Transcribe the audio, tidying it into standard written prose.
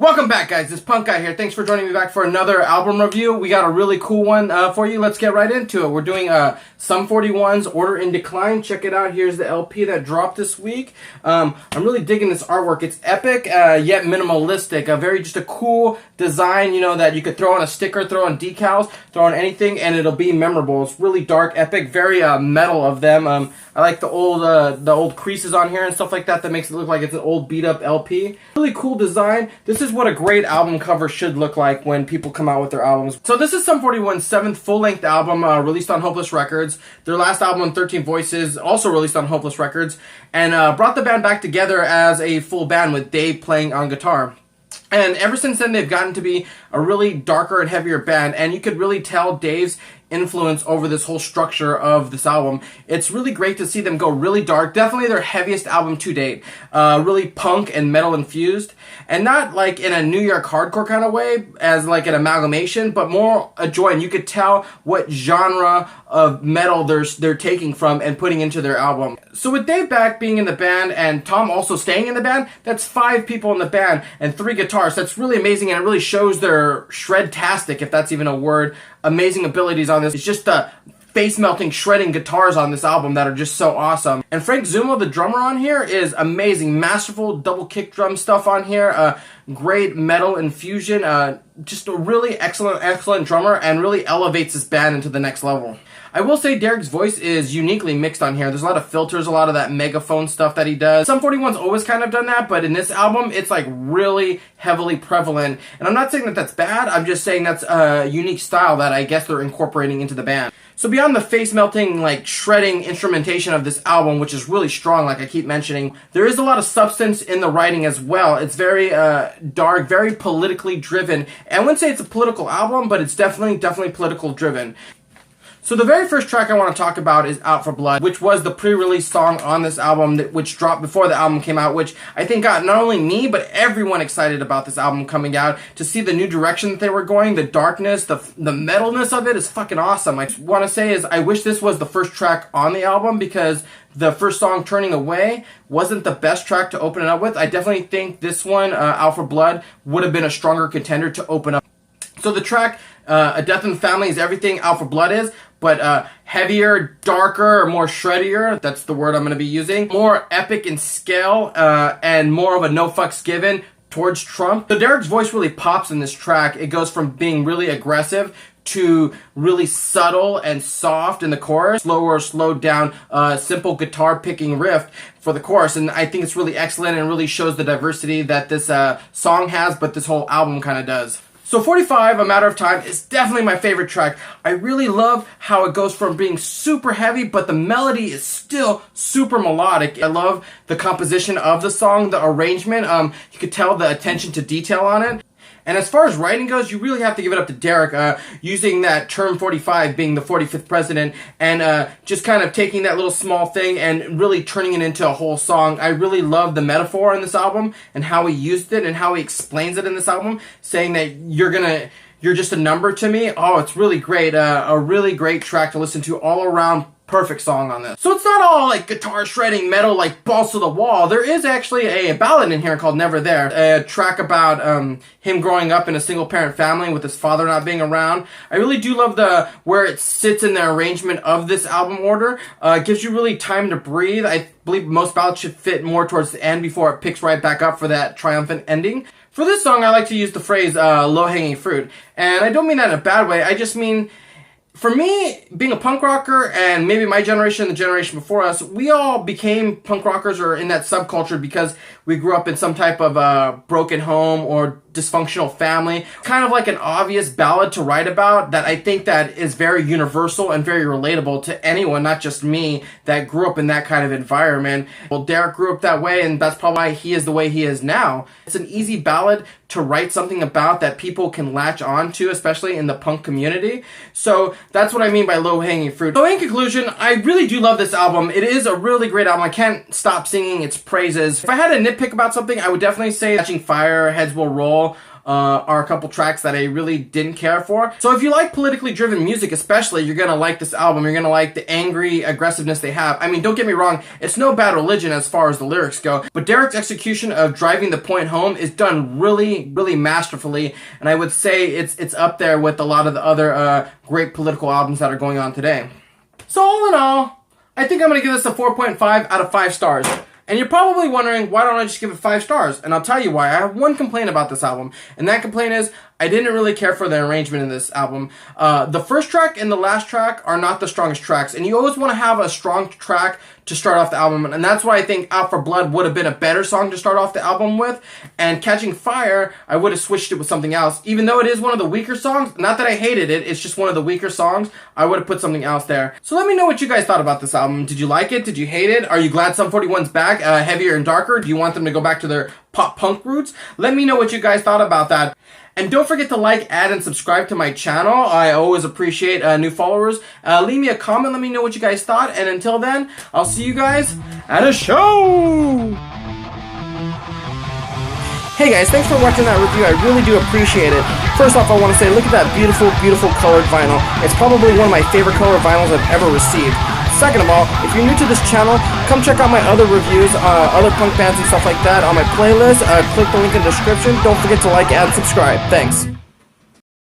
Welcome back, guys. It's Punk Guy here. Thanks for joining me back for another album review. We got a really cool one for you. Let's get right into it. We're doing Sum 41's Order in Decline. Check it out. Here's the LP that dropped this week. I'm really digging this artwork. It's epic, yet minimalistic. Just a cool design, you know, that you could throw on a sticker, throw on decals, throw on anything, and it'll be memorable. It's really dark, epic, very metal of them. I like the old creases on here and stuff like that. That makes it look like it's an old beat-up LP. Really cool design. This is what a great album cover should look like when people come out with their albums. So this is Sum 41's 7th full-length album, released on Hopeless Records. Their last album, 13 Voices, also released on Hopeless Records, and brought the band back together as a full band with Dave playing on guitar. And ever since then, they've gotten to be a really darker and heavier band, and you could really tell Dave's influence over this whole structure of this album. It's really great to see them go really dark. Definitely their heaviest album to date. Really punk and metal infused, and not like in a New York hardcore kind of way as like an amalgamation, but more a joy. And you could tell what genre of metal they're taking from and putting into their album. So with Dave back being in the band and Tom also staying in the band, that's 5 people in the band and 3 guitars. That's really amazing, and it really shows their shred-tastic, if that's even a word, amazing abilities on this. It's just the face-melting, shredding guitars on this album that are just so awesome. And Frank Zumo, the drummer on here, is amazing. Masterful double kick drum stuff on here. Great metal infusion. Just a really excellent drummer, and really elevates this band into the next level. I will say Derek's voice is uniquely mixed on here. There's a lot of filters, a lot of that megaphone stuff that he does. Sum 41's always kind of done that, but in this album, it's like really heavily prevalent. And I'm not saying that that's bad, I'm just saying that's a unique style that I guess they're incorporating into the band. So beyond the face-melting, like, shredding instrumentation of this album, which is really strong, like I keep mentioning, there is a lot of substance in the writing as well. It's very dark, very politically driven. And I wouldn't say it's a political album, but it's definitely political driven. So the very first track I want to talk about is Out for Blood, which was the pre-release song on this album, which dropped before the album came out, which I think got not only me, but everyone excited about this album coming out, to see the new direction that they were going, the darkness, the metalness of it is fucking awesome. I want to say is I wish this was the first track on the album, because the first song, Turning Away, wasn't the best track to open it up with. I definitely think this one, Out for Blood, would have been a stronger contender to open up. So the track, A Death in the Family is everything Out for Blood is, but heavier, darker, more shreddier, that's the word I'm going to be using. More epic in scale, and more of a no fucks given towards Trump. So Derek's voice really pops in this track. It goes from being really aggressive to really subtle and soft in the chorus. Slower, slowed down, simple guitar picking riff for the chorus. And I think it's really excellent, and really shows the diversity that this song has, but this whole album kind of does. So 45, A Matter of Time, is definitely my favorite track. I really love how it goes from being super heavy, but the melody is still super melodic. I love the composition of the song, the arrangement. You could tell the attention to detail on it. And as far as writing goes, you really have to give it up to Derek, using that term 45 being the 45th president, and just kind of taking that little small thing and really turning it into a whole song. I really love the metaphor in this album and how he used it and how he explains it in this album, saying that you're just a number to me. Oh, it's really great. A really great track to listen to all around. Perfect song on this. So it's not all like guitar shredding metal, like balls to the wall. There is actually a ballad in here called Never There, a track about him growing up in a single parent family with his father not being around. I really do love where it sits in the arrangement of this album order. It gives you really time to breathe. I believe most ballads should fit more towards the end before it picks right back up for that triumphant ending. For this song, I like to use the phrase low-hanging fruit. And I don't mean that in a bad way. I just mean, for me, being a punk rocker, and maybe my generation and the generation before us, we all became punk rockers or in that subculture because we grew up in some type of broken home or dysfunctional family. Kind of like an obvious ballad to write about that I think that is very universal and very relatable to anyone, not just me, that grew up in that kind of environment. Well, Derek grew up that way, and that's probably why he is the way he is now. It's an easy ballad to write something about that people can latch on to, especially in the punk community. So that's what I mean by low-hanging fruit. So in conclusion, I really do love this album. It is a really great album. I can't stop singing its praises. If I had to nitpick about something, I would definitely say Catching Fire, Heads Will Roll are a couple tracks that I really didn't care for. So if you like politically driven music especially, you're gonna like this album. You're gonna like the angry aggressiveness they have. I mean, don't get me wrong, it's no Bad Religion as far as the lyrics go, but Derek's execution of driving the point home is done really, really masterfully, and I would say it's up there with a lot of the other great political albums that are going on today. So all in all, I think I'm going to give this a 4.5 out of 5 stars. And you're probably wondering, why don't I just give it 5 stars? And I'll tell you why. I have one complaint about this album, and that complaint is I didn't really care for the arrangement in this album. The first track and the last track are not the strongest tracks, and you always want to have a strong track to start off the album, and that's why I think Out for Blood would have been a better song to start off the album with, and Catching Fire, I would have switched it with something else. Even though it is one of the weaker songs, not that I hated it, it's just one of the weaker songs, I would have put something else there. So let me know what you guys thought about this album. Did you like it? Did you hate it? Are you glad Sum 41's back, heavier and darker? Do you want them to go back to their pop-punk roots? Let me know what you guys thought about that. And don't forget to like, add, and subscribe to my channel. I always appreciate new followers. Leave me a comment. Let me know what you guys thought. And until then, I'll see you guys at a show! Hey guys, thanks for watching that review. I really do appreciate it. First off, I want to say, look at that beautiful, beautiful colored vinyl. It's probably one of my favorite color vinyls I've ever received. Second of all, if you're new to this channel, come check out my other reviews, other punk bands and stuff like that on my playlist. Click the link in the description. Don't forget to like, add, and subscribe. Thanks.